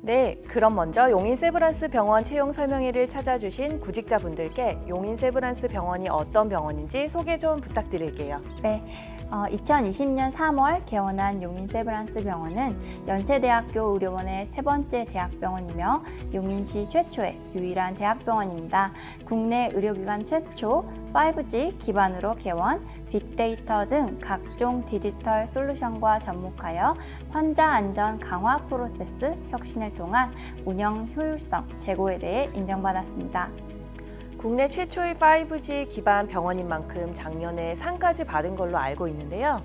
네, 그럼 먼저 용인 세브란스 병원 채용 설명회를 찾아주신 구직자분들께 용인 세브란스 병원이 어떤 병원인지 소개 좀 부탁드릴게요. 네, 2020년 3월 개원한 용인 세브란스 병원은 연세대학교 의료원의 세 번째 대학병원이며 용인시 최초의 유일한 대학병원입니다. 국내 의료기관 최초 5G 기반으로 개원, 빅데이터 등 각종 디지털 솔루션과 접목하여 환자 안전 강화 프로세스 혁신을 통한 운영 효율성 제고에 대해 인정받았습니다. 국내 최초의 5G 기반 병원인 만큼 작년에 상까지 받은 걸로 알고 있는데요.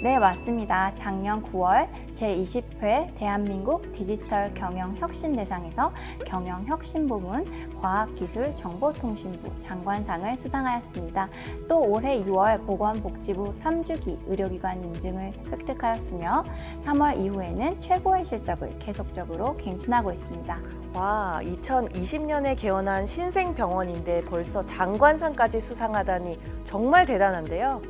네, 맞습니다. 작년 9월 제20회 대한민국 디지털 경영혁신대상에서 경영혁신부문 과학기술정보통신부 장관상을 수상하였습니다. 또 올해 2월 보건복지부 3주기 의료기관 인증을 획득하였으며 3월 이후에는 최고의 실적을 계속적으로 갱신하고 있습니다. 와, 2020년에 개원한 신생병원인데 벌써 장관상까지 수상하다니 정말 대단한데요.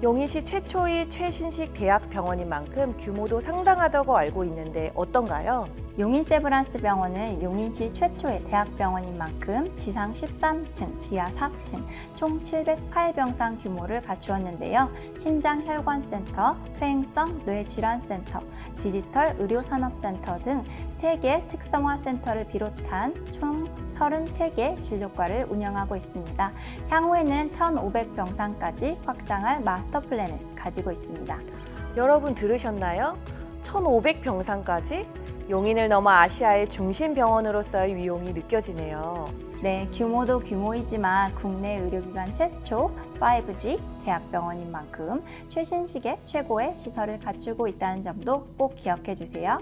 용인시 최초의 최신식 대학병원인 만큼 규모도 상당하다고 알고 있는데 어떤가요? 용인 세브란스 병원은 용인시 최초의 대학병원인 만큼 지상 13층, 지하 4층, 총 708병상 규모를 갖추었는데요. 심장혈관센터, 퇴행성 뇌질환센터, 디지털 의료산업센터 등 3개 특성화 센터를 비롯한 총 33개 진료과를 운영하고 있습니다. 향후에는 1,500병상까지 확장할 마스터 플랜을 가지고 있습니다. 여러분 들으셨나요? 1,500병상까지? 용인을 넘어 아시아의 중심 병원으로서의 위용이 느껴지네요. 네, 규모도 규모이지만 국내 의료기관 최초 5G 대학병원인 만큼 최신식의 최고의 시설을 갖추고 있다는 점도 꼭 기억해 주세요.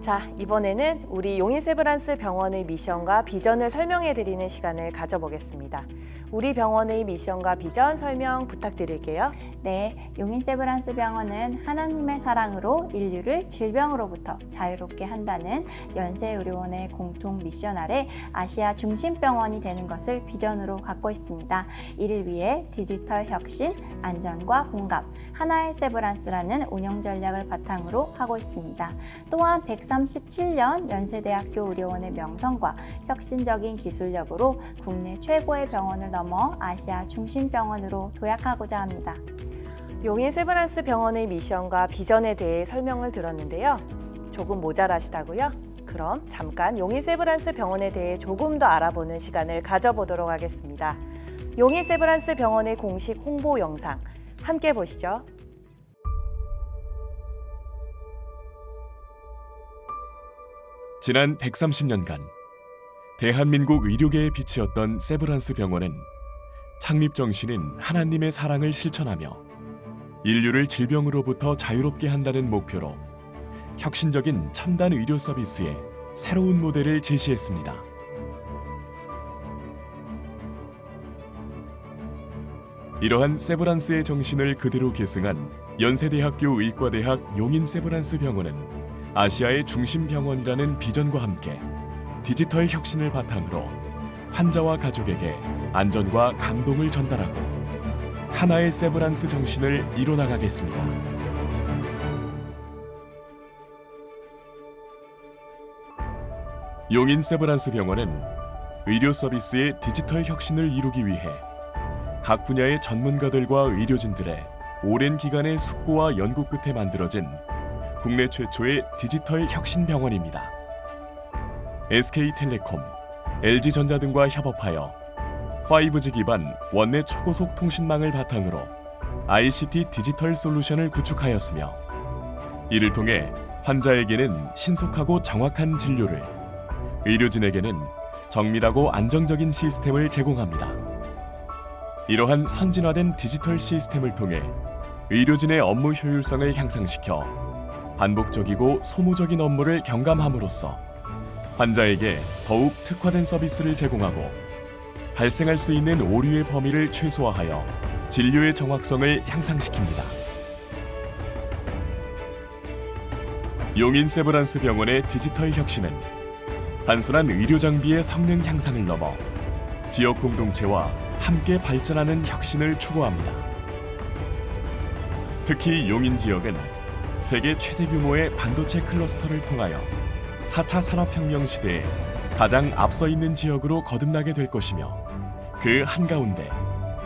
자, 이번에는 우리 용인 세브란스 병원의 미션과 비전을 설명해 드리는 시간을 가져보겠습니다. 우리 병원의 미션과 비전 설명 부탁드릴게요. 네, 용인 세브란스 병원은 하나님의 사랑으로 인류를 질병으로부터 자유롭게 한다는 연세의료원의 공통 미션 아래 아시아 중심병원이 되는 것을 비전으로 갖고 있습니다. 이를 위해 디지털 혁신, 안전과 공감, 하나의 세브란스라는 운영 전략을 바탕으로 하고 있습니다. 또한 137년 연세대학교 의료원의 명성과 혁신적인 기술력으로 국내 최고의 병원을 넘어 아시아 중심병원으로 도약하고자 합니다. 용인 세브란스 병원의 미션과 비전에 대해 설명을 들었는데요. 조금 모자라시다고요? 그럼 잠깐 용인 세브란스 병원에 대해 조금 더 알아보는 시간을 가져보도록 하겠습니다. 용인 세브란스 병원의 공식 홍보 영상 함께 보시죠. 지난 130년간 대한민국 의료계의 빛이었던 세브란스 병원은 창립 정신인 하나님의 사랑을 실천하며 인류를 질병으로부터 자유롭게 한다는 목표로 혁신적인 첨단 의료 서비스의 새로운 모델을 제시했습니다. 이러한 세브란스의 정신을 그대로 계승한 연세대학교 의과대학 용인 세브란스 병원은 아시아의 중심 병원이라는 비전과 함께 디지털 혁신을 바탕으로 환자와 가족에게 안전과 감동을 전달하고 하나의 세브란스 정신을 이뤄나가겠습니다. 용인 세브란스 병원은 의료 서비스의 디지털 혁신을 이루기 위해 각 분야의 전문가들과 의료진들의 오랜 기간의 숙고와 연구 끝에 만들어진 국내 최초의 디지털 혁신 병원입니다. SK텔레콤, LG전자 등과 협업하여 5G 기반 원내 초고속 통신망을 바탕으로 ICT 디지털 솔루션을 구축하였으며 이를 통해 환자에게는 신속하고 정확한 진료를, 의료진에게는 정밀하고 안정적인 시스템을 제공합니다. 이러한 선진화된 디지털 시스템을 통해 의료진의 업무 효율성을 향상시켜 반복적이고 소모적인 업무를 경감함으로써 환자에게 더욱 특화된 서비스를 제공하고 발생할 수 있는 오류의 범위를 최소화하여 진료의 정확성을 향상시킵니다. 용인 세브란스 병원의 디지털 혁신은 단순한 의료 장비의 성능 향상을 넘어 지역 공동체와 함께 발전하는 혁신을 추구합니다. 특히 용인 지역은 세계 최대 규모의 반도체 클러스터를 통하여 4차 산업혁명 시대에 가장 앞서 있는 지역으로 거듭나게 될 것이며 그 한가운데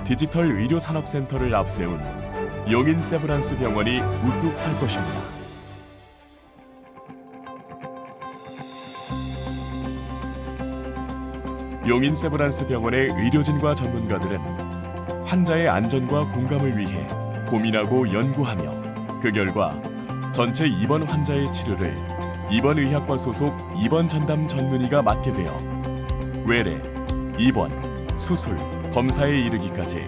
디지털 의료산업센터를 앞세운 용인 세브란스 병원이 우뚝 설 것입니다. 용인 세브란스 병원의 의료진과 전문가들은 환자의 안전과 공감을 위해 고민하고 연구하며 그 결과 전체 입원 환자의 치료를 입원의학과 소속 입원 전담 전문의가 맡게 되어 외래, 입원, 수술, 검사에 이르기까지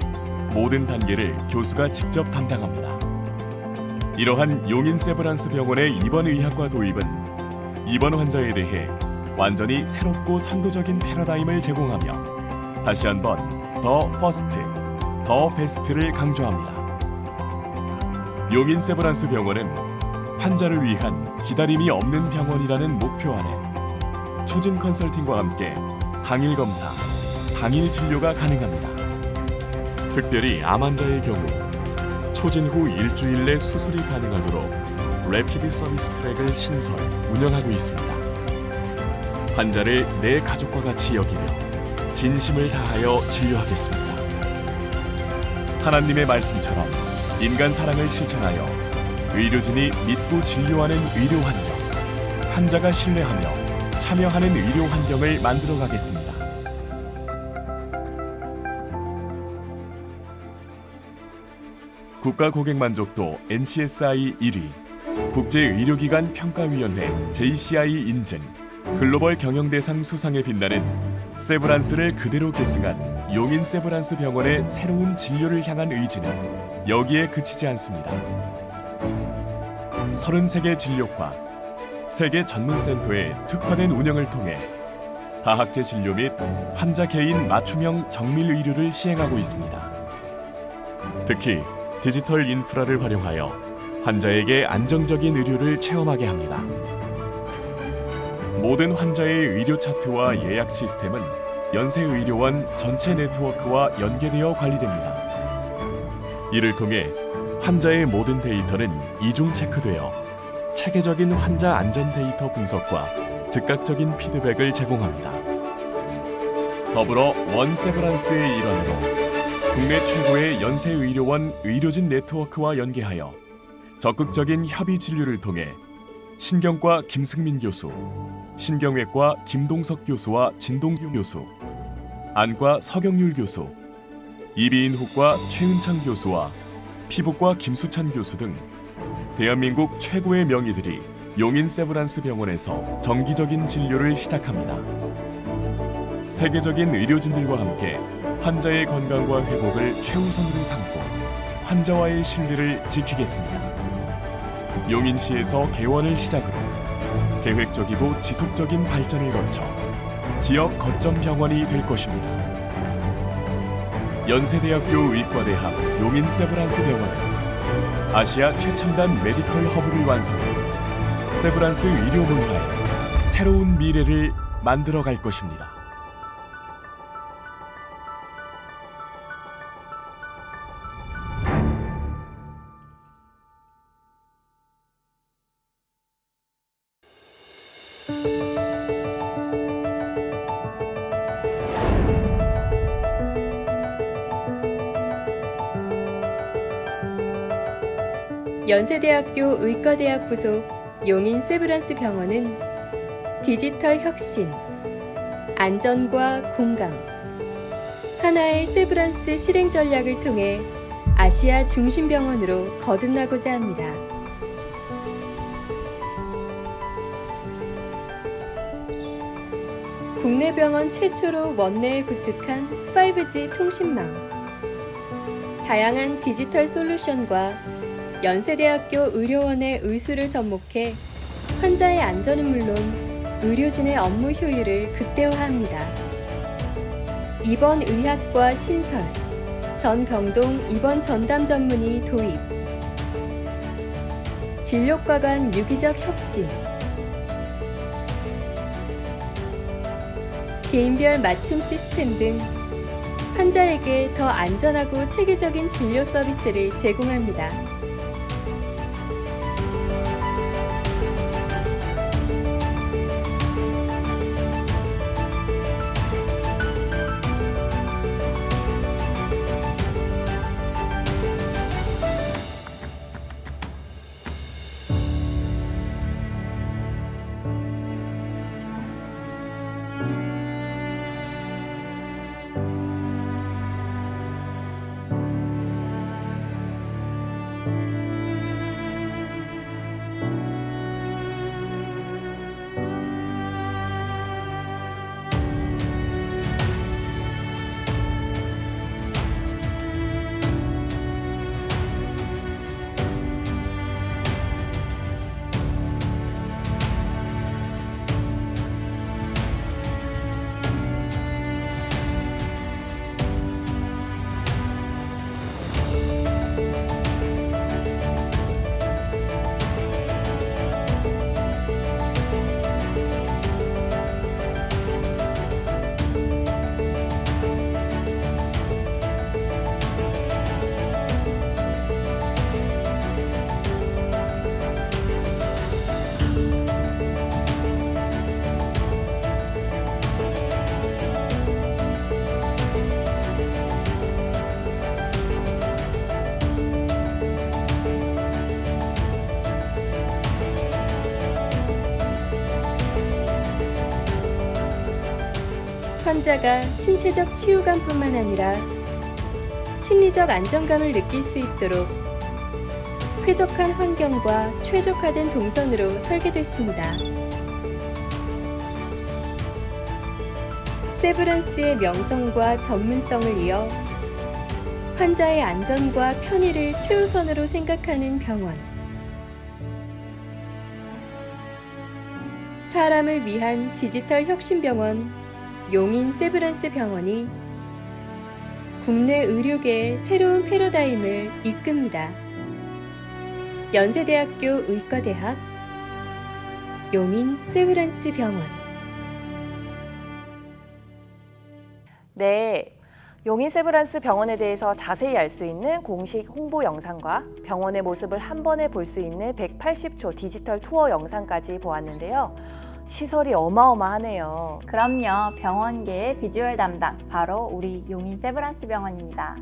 모든 단계를 교수가 직접 담당합니다. 이러한 용인 세브란스 병원의 입원의학과 도입은 입원 환자에 대해 완전히 새롭고 선도적인 패러다임을 제공하며 다시 한번 더 퍼스트, 더 베스트를 강조합니다. 용인 세브란스 병원은 환자를 위한 기다림이 없는 병원이라는 목표 아래 초진 컨설팅과 함께 당일 검사, 당일 진료가 가능합니다. 특별히 암 환자의 경우 초진 후 일주일 내 수술이 가능하도록 래피드 서비스 트랙을 신설, 운영하고 있습니다. 환자를 내 가족과 같이 여기며 진심을 다하여 진료하겠습니다. 하나님의 말씀처럼 인간 사랑을 실천하여 의료진이 믿고 진료하는 의료 환경, 환자가 신뢰하며 참여하는 의료 환경을 만들어 가겠습니다. 국가 고객 만족도 NCSI 1위, 국제의료기관 평가위원회 JCI 인증, 글로벌 경영대상 수상에 빛나는 세브란스를 그대로 계승한 용인 세브란스 병원의 새로운 진료를 향한 의지는 여기에 그치지 않습니다. 33개 진료과 3개 전문센터의 특화된 운영을 통해 다학제 진료 및 환자 개인 맞춤형 정밀 의료를 시행하고 있습니다. 특히 디지털 인프라를 활용하여 환자에게 안정적인 의료를 체험하게 합니다. 모든 환자의 의료 차트와 예약 시스템은 연세의료원 전체 네트워크와 연계되어 관리됩니다. 이를 통해 환자의 모든 데이터는 이중 체크되어 체계적인 환자 안전 데이터 분석과 즉각적인 피드백을 제공합니다. 더불어 원 세브란스의 일환으로 국내 최고의 연세의료원 의료진 네트워크와 연계하여 적극적인 협의 진료를 통해 신경과 김승민 교수, 신경외과 김동석 교수와 진동규 교수, 안과 서경률 교수, 이비인후과 최은창 교수와 피부과 김수찬 교수 등 대한민국 최고의 명의들이 용인 세브란스 병원에서 정기적인 진료를 시작합니다. 세계적인 의료진들과 함께 환자의 건강과 회복을 최우선으로 삼고 환자와의 신뢰를 지키겠습니다. 용인시에서 개원을 시작으로 계획적이고 지속적인 발전을 거쳐 지역 거점 병원이 될 것입니다. 연세대학교 의과대학 용인 세브란스 병원은 아시아 최첨단 메디컬 허브를 완성해 세브란스 의료 문화의 새로운 미래를 만들어갈 것입니다. 연세대학교 의과대학 부속 용인 세브란스 병원은 디지털 혁신, 안전과 공감, 하나의 세브란스 실행 전략을 통해 아시아 중심 병원으로 거듭나고자 합니다. 국내 병원 최초로 원내에 구축한 5G 통신망, 다양한 디지털 솔루션과 연세대학교 의료원의 의수를 접목해 환자의 안전은 물론 의료진의 업무 효율을 극대화합니다. 입원 의학과 신설, 전병동 입원 전담 전문의 도입, 진료과 간 유기적 혁진, 개인별 맞춤 시스템 등 환자에게 더 안전하고 체계적인 진료 서비스를 제공합니다. 환자가 신체적 치유감뿐만 아니라 심리적 안정감을 느낄 수 있도록 쾌적한 환경과 최적화된 동선으로 설계됐습니다. 세브란스의 명성과 전문성을 이어 환자의 안전과 편의를 최우선으로 생각하는 병원. 사람을 위한 디지털 혁신병원 용인 세브란스 병원이 국내 의료계의 새로운 패러다임을 이끕니다. 연세대학교 의과대학 용인 세브란스 병원. 네, 용인 세브란스 병원에 대해서 자세히 알 수 있는 공식 홍보 영상과 병원의 모습을 한 번에 볼 수 있는 180초 디지털 투어 영상까지 보았는데요. 시설이 어마어마하네요. 그럼요. 병원계의 비주얼 담당, 바로 우리 용인 세브란스 병원입니다.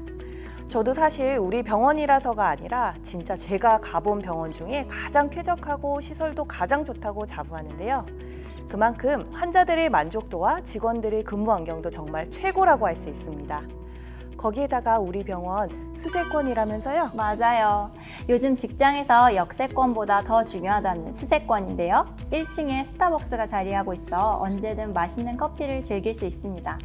저도 사실 우리 병원이라서가 아니라 진짜 제가 가본 병원 중에 가장 쾌적하고 시설도 가장 좋다고 자부하는데요. 그만큼 환자들의 만족도와 직원들의 근무 환경도 정말 최고라고 할 수 있습니다. 거기에다가 우리 병원 스세권이라면서요? 맞아요. 요즘 직장에서 역세권보다 더 중요하다는 스세권인데요. 1층에 스타벅스가 자리하고 있어 언제든 맛있는 커피를 즐길 수 있습니다.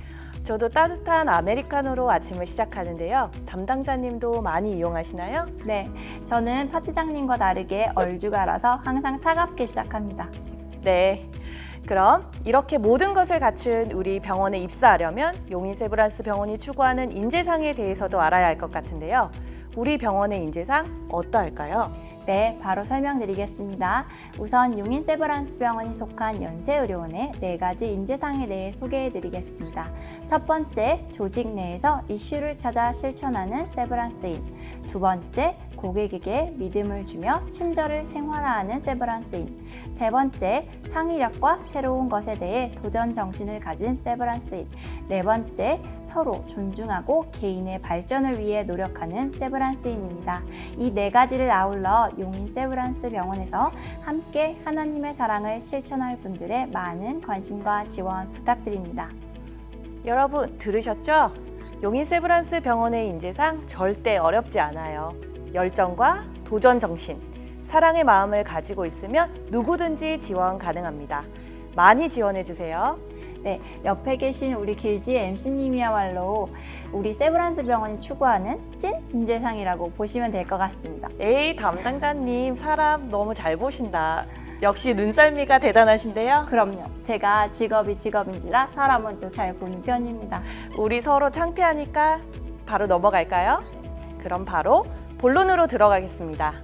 저도 따뜻한 아메리카노로 아침을 시작하는데요. 담당자님도 많이 이용하시나요? 네, 저는 파트장님과 다르게 얼죽아라서 항상 차갑게 시작합니다. 네. 그럼 이렇게 모든 것을 갖춘 우리 병원에 입사하려면 용인 세브란스 병원이 추구하는 인재상에 대해서도 알아야 할 것 같은데요. 우리 병원의 인재상 어떠할까요? 네, 바로 설명드리겠습니다. 우선 용인 세브란스 병원이 속한 연세의료원의 4가지 인재상에 대해 소개해드리겠습니다. 첫 번째, 조직 내에서 이슈를 찾아 실천하는 세브란스인. 두 번째, 고객에게 믿음을 주며 친절을 생활화하는 세브란스인. 세 번째, 창의력과 새로운 것에 대해 도전 정신을 가진 세브란스인. 네 번째, 서로 존중하고 개인의 발전을 위해 노력하는 세브란스인입니다. 이 4가지를 아울러 용인 세브란스 병원에서 함께 하나님의 사랑을 실천할 분들의 많은 관심과 지원 부탁드립니다. 여러분 들으셨죠? 용인 세브란스 병원의 인재상 절대 어렵지 않아요. 열정과 도전 정신, 사랑의 마음을 가지고 있으면 누구든지 지원 가능합니다. 많이 지원해주세요. 네, 옆에 계신 우리 길지의 MC님이야말로 우리 세브란스 병원이 추구하는 찐 인재상이라고 보시면 될 것 같습니다. 에이, 담당자님 사람 너무 잘 보신다. 역시 눈썰미가 대단하신데요. 그럼요. 제가 직업이 직업인지라 사람은 또 잘 보는 편입니다. 우리 서로 창피하니까 바로 넘어갈까요? 그럼 바로 본론으로 들어가겠습니다.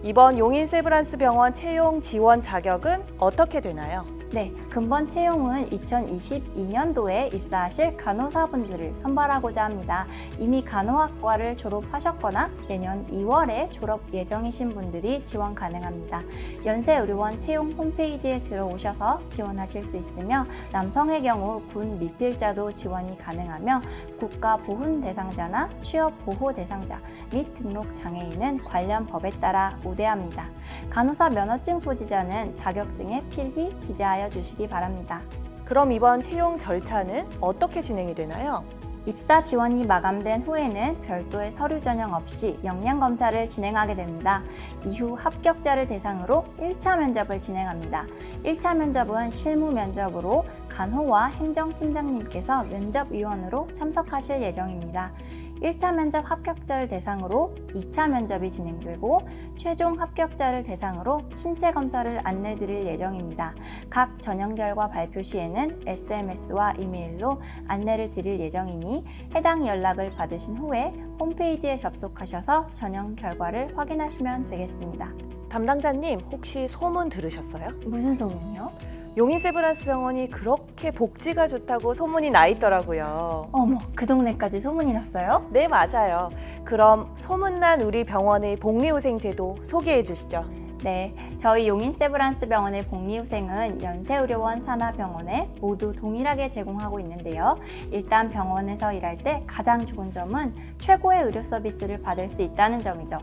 이번 용인 세브란스 병원 채용 지원 자격은 어떻게 되나요? 네, 근본 채용은 2022년도에 입사하실 간호사분들을 선발하고자 합니다. 이미 간호학과를 졸업하셨거나 내년 2월에 졸업 예정이신 분들이 지원 가능합니다. 연세의료원 채용 홈페이지에 들어오셔서 지원하실 수 있으며 남성의 경우 군 미필자도 지원이 가능하며 국가보훈 대상자나 취업보호 대상자 및 등록장애인은 관련 법에 따라 우대합니다. 간호사 면허증 소지자는 자격증에 필히 기재하여 주시기 바랍니다. 그럼 이번 채용 절차는 어떻게 진행이 되나요? 입사 지원이 마감된 후에는 별도의 서류 전형 없이 역량 검사를 진행하게 됩니다. 이후 합격자를 대상으로 1차 면접을 진행합니다. 1차 면접은 실무 면접으로 간호와 행정팀장님께서 면접위원으로 참석하실 예정입니다. 1차 면접 합격자를 대상으로 2차 면접이 진행되고 최종 합격자를 대상으로 신체 검사를 안내드릴 예정입니다. 각 전형 결과 발표 시에는 SMS와 이메일로 안내를 드릴 예정이니 해당 연락을 받으신 후에 홈페이지에 접속하셔서 전형 결과를 확인하시면 되겠습니다. 담당자님 혹시 소문 들으셨어요? 무슨 소문이요? 용인 세브란스 병원이 그렇게 복지가 좋다고 소문이 나 있더라고요. 어머, 그 동네까지 소문이 났어요? 네, 맞아요. 그럼 소문난 우리 병원의 복리후생 제도 소개해 주시죠. 네, 저희 용인 세브란스 병원의 복리후생은 연세의료원 산하병원에 모두 동일하게 제공하고 있는데요. 일단 병원에서 일할 때 가장 좋은 점은 최고의 의료 서비스를 받을 수 있다는 점이죠.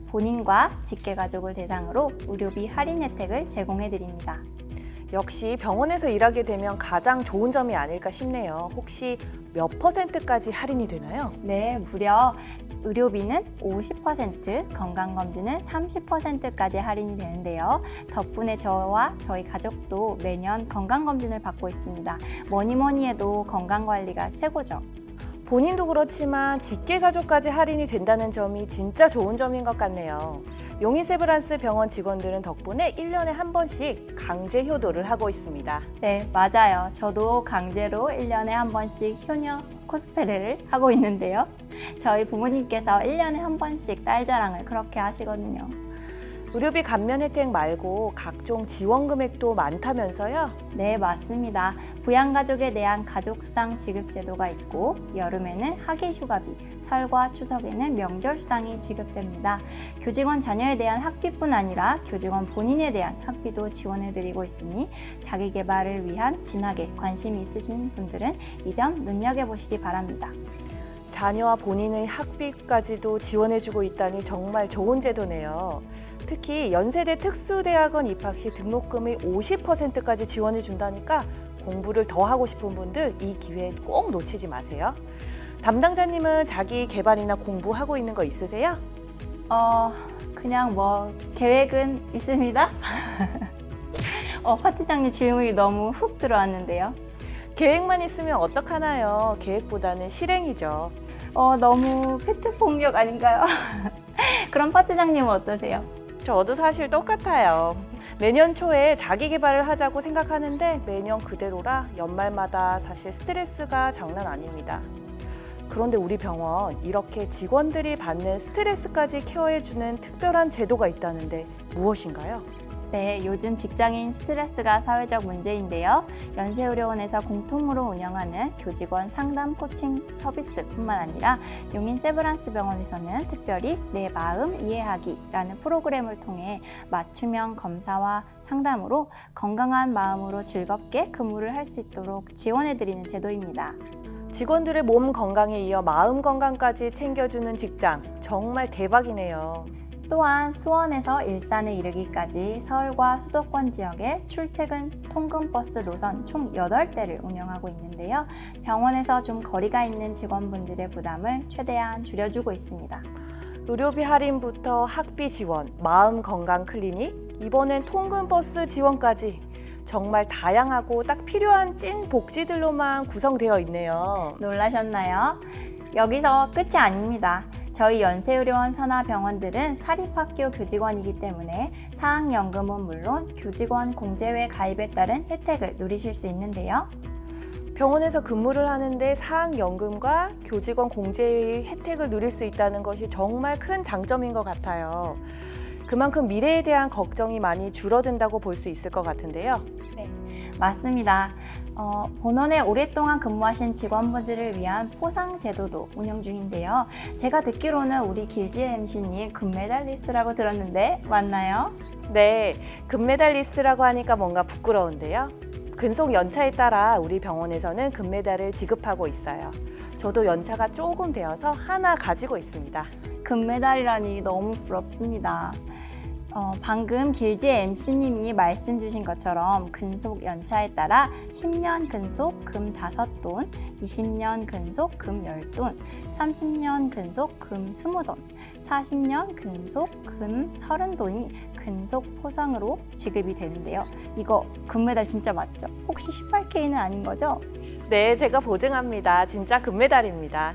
본인과 직계가족을 대상으로 의료비 할인 혜택을 제공해 드립니다. 역시 병원에서 일하게 되면 가장 좋은 점이 아닐까 싶네요. 혹시 몇 %까지 할인이 되나요? 네, 무려 의료비는 50%, 건강검진은 30%까지 할인이 되는데요. 덕분에 저와 저희 가족도 매년 건강검진을 받고 있습니다. 뭐니 해도 건강관리가 최고죠. 본인도 그렇지만 직계 가족까지 할인이 된다는 점이 진짜 좋은 점인 것 같네요. 용인세브란스 병원 직원들은 덕분에 1년에 한 번씩 강제 효도를 하고 있습니다. 네, 맞아요. 저도 강제로 1년에 한 번씩 효녀 코스프레를 하고 있는데요. 저희 부모님께서 1년에 한 번씩 딸 자랑을 그렇게 하시거든요. 의료비 감면 혜택 말고 각종 지원 금액도 많다면서요? 네, 맞습니다. 부양가족에 대한 가족수당 지급 제도가 있고 여름에는 학예휴가비, 설과 추석에는 명절수당이 지급됩니다. 교직원 자녀에 대한 학비뿐 아니라 교직원 본인에 대한 학비도 지원해드리고 있으니 자기 개발을 위한 진학에 관심이 있으신 분들은 이 점 눈여겨보시기 바랍니다. 자녀와 본인의 학비까지도 지원해주고 있다니 정말 좋은 제도네요. 특히 연세대 특수대학원 입학 시 등록금의 50%까지 지원해준다니까 공부를 더 하고 싶은 분들 이 기회 꼭 놓치지 마세요. 담당자님은 자기 개발이나 공부하고 있는 거 있으세요? 그냥 계획은 있습니다. 파트장님 질문이 너무 훅 들어왔는데요. 계획만 있으면 어떡하나요? 계획보다는 실행이죠. 너무 팩트 폭력 아닌가요? 그럼 파트장님은 어떠세요? 저도 사실 똑같아요. 내년 초에 자기 개발을 하자고 생각하는데 매년 그대로라 연말마다 사실 스트레스가 장난 아닙니다. 그런데 우리 병원 이렇게 직원들이 받는 스트레스까지 케어해주는 특별한 제도가 있다는데 무엇인가요? 네, 요즘 직장인 스트레스가 사회적 문제인데요. 연세의료원에서 공통으로 운영하는 교직원 상담 코칭 서비스뿐만 아니라 용인세브란스 병원에서는 특별히 내 마음 이해하기라는 프로그램을 통해 맞춤형 검사와 상담으로 건강한 마음으로 즐겁게 근무를 할 수 있도록 지원해드리는 제도입니다. 직원들의 몸 건강에 이어 마음 건강까지 챙겨주는 직장, 정말 대박이네요. 또한 수원에서 일산에 이르기까지 서울과 수도권 지역에 출퇴근 통근버스 노선 총 8대를 운영하고 있는데요. 병원에서 좀 거리가 있는 직원분들의 부담을 최대한 줄여주고 있습니다. 의료비 할인부터 학비 지원, 마음 건강 클리닉, 이번엔 통근버스 지원까지 정말 다양하고 딱 필요한 찐 복지들로만 구성되어 있네요. 놀라셨나요? 여기서 끝이 아닙니다. 저희 연세의료원 산하병원들은 사립학교 교직원이기 때문에 사학연금은 물론 교직원 공제회 가입에 따른 혜택을 누리실 수 있는데요. 병원에서 근무를 하는데 사학연금과 교직원 공제의 혜택을 누릴 수 있다는 것이 정말 큰 장점인 것 같아요. 그만큼 미래에 대한 걱정이 많이 줄어든다고 볼 수 있을 것 같은데요. 네, 맞습니다. 본원에 오랫동안 근무하신 직원분들을 위한 포상 제도도 운영 중인데요. 제가 듣기로는 우리 길지혜 MC님 금메달리스트라고 들었는데 맞나요? 네, 금메달리스트라고 하니까 뭔가 부끄러운데요. 근속 연차에 따라 우리 병원에서는 금메달을 지급하고 있어요. 저도 연차가 조금 되어서 하나 가지고 있습니다. 금메달이라니 너무 부럽습니다. 방금 길지혜 MC님이 말씀 주신 것처럼 근속 연차에 따라 10년 근속 금 5돈, 20년 근속 금 10돈, 30년 근속 금 20돈, 40년 근속 금 30돈이 근속 포상으로 지급이 되는데요. 이거 금메달 진짜 맞죠? 혹시 18K는 아닌 거죠? 네, 제가 보증합니다. 진짜 금메달입니다.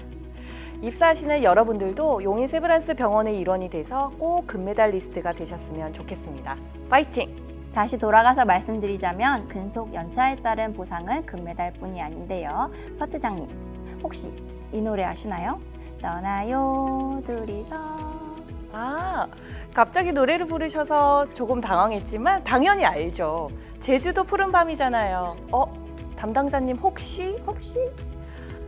입사하시는 여러분들도 용인세브란스 병원의 일원이 돼서 꼭 금메달리스트가 되셨으면 좋겠습니다. 파이팅! 다시 돌아가서 말씀드리자면 근속 연차에 따른 보상은 금메달뿐이 아닌데요. 파트장님, 혹시 이 노래 아시나요? 떠나요 둘이서. 갑자기 노래를 부르셔서 조금 당황했지만 당연히 알죠. 제주도 푸른밤이잖아요. 담당자님 혹시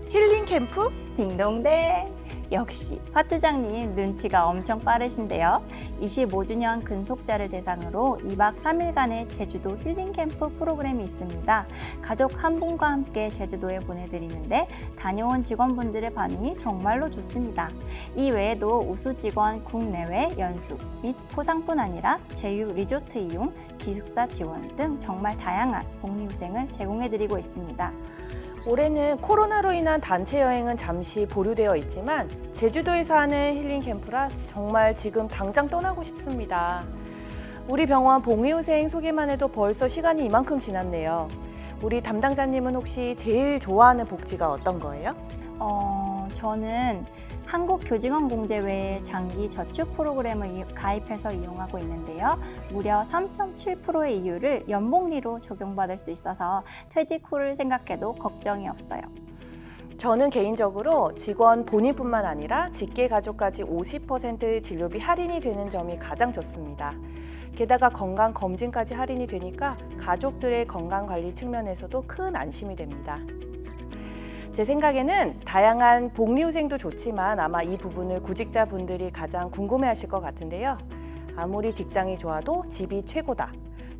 힐링 캠프? 딩동댕. 역시 파트장님 눈치가 엄청 빠르신데요. 25주년 근속자를 대상으로 2박 3일간의 제주도 힐링 캠프 프로그램이 있습니다. 가족 한 분과 함께 제주도에 보내드리는데 다녀온 직원분들의 반응이 정말로 좋습니다. 이 외에도 우수 직원 국내외 연수 및 포상뿐 아니라 제휴 리조트 이용, 기숙사 지원 등 정말 다양한 복리후생을 제공해드리고 있습니다. 올해는 코로나로 인한 단체 여행은 잠시 보류되어 있지만 제주도에서 하는 힐링 캠프라 정말 지금 당장 떠나고 싶습니다. 우리 병원 복리후생 소개만 해도 벌써 시간이 이만큼 지났네요. 우리 담당자님은 혹시 제일 좋아하는 복지가 어떤 거예요? 저는 한국교직원공제 외에 장기 저축 프로그램을 가입해서 이용하고 있는데요. 무려 3.7%의 이율을 연복리로 적용받을 수 있어서 퇴직 후를 생각해도 걱정이 없어요. 저는 개인적으로 직원 본인뿐만 아니라 직계 가족까지 50% 진료비 할인이 되는 점이 가장 좋습니다. 게다가 건강검진까지 할인이 되니까 가족들의 건강관리 측면에서도 큰 안심이 됩니다. 제 생각에는 다양한 복리후생도 좋지만 아마 이 부분을 구직자분들이 가장 궁금해하실 것 같은데요. 아무리 직장이 좋아도 집이 최고다.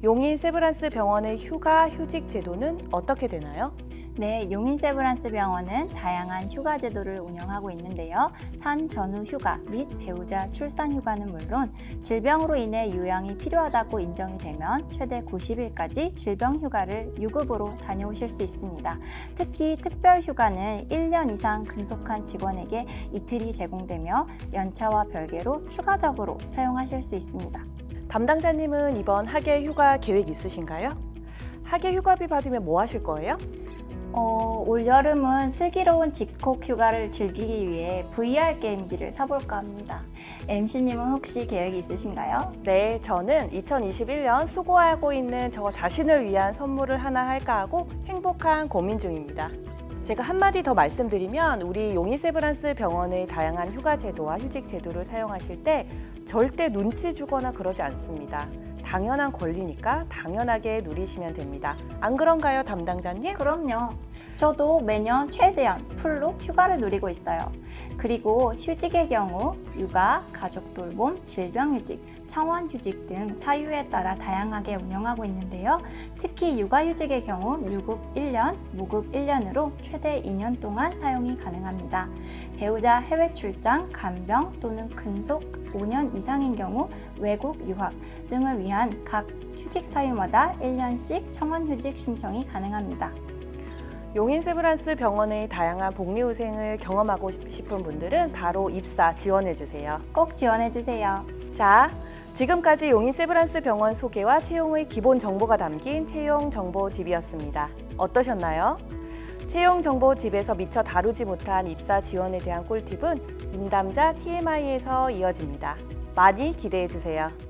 용인 세브란스 병원의 휴가, 휴직 제도는 어떻게 되나요? 네, 용인 세브란스 병원은 다양한 휴가 제도를 운영하고 있는데요. 산 전후 휴가 및 배우자 출산 휴가는 물론 질병으로 인해 요양이 필요하다고 인정이 되면 최대 90일까지 질병 휴가를 유급으로 다녀오실 수 있습니다. 특히 특별 휴가는 1년 이상 근속한 직원에게 이틀이 제공되며 연차와 별개로 추가적으로 사용하실 수 있습니다. 담당자님은 이번 학예 휴가 계획 있으신가요? 학예 휴가비 받으면 뭐 하실 거예요? 올 여름은 슬기로운 집콕 휴가를 즐기기 위해 VR 게임기를 사볼까 합니다. MC님은 혹시 계획이 있으신가요? 네, 저는 2021년 수고하고 있는 저 자신을 위한 선물을 하나 할까 하고 행복한 고민 중입니다. 제가 한마디 더 말씀드리면 우리 용인 세브란스 병원의 다양한 휴가 제도와 휴직 제도를 사용하실 때 절대 눈치 주거나 그러지 않습니다. 당연한 권리니까 당연하게 누리시면 됩니다. 안 그런가요, 담당자님? 그럼요. 저도 매년 최대한 풀로 휴가를 누리고 있어요. 그리고 휴직의 경우 육아, 가족 돌봄, 질병휴직, 청원휴직 등 사유에 따라 다양하게 운영하고 있는데요. 특히 육아휴직의 경우 유급 1년, 무급 1년으로 최대 2년 동안 사용이 가능합니다. 배우자 해외 출장, 간병 또는 근속 5년 이상인 경우 외국 유학 등을 위한 각 휴직 사유마다 1년씩 청원휴직 신청이 가능합니다. 용인 세브란스 병원의 다양한 복리후생을 경험하고 싶은 분들은 바로 입사 지원해주세요. 꼭 지원해주세요. 자, 지금까지 용인 세브란스 병원 소개와 채용의 기본 정보가 담긴 채용 정보집이었습니다. 어떠셨나요? 채용 정보집에서 미처 다루지 못한 입사 지원에 대한 꿀팁은 인담자 TMI에서 이어집니다. 많이 기대해주세요.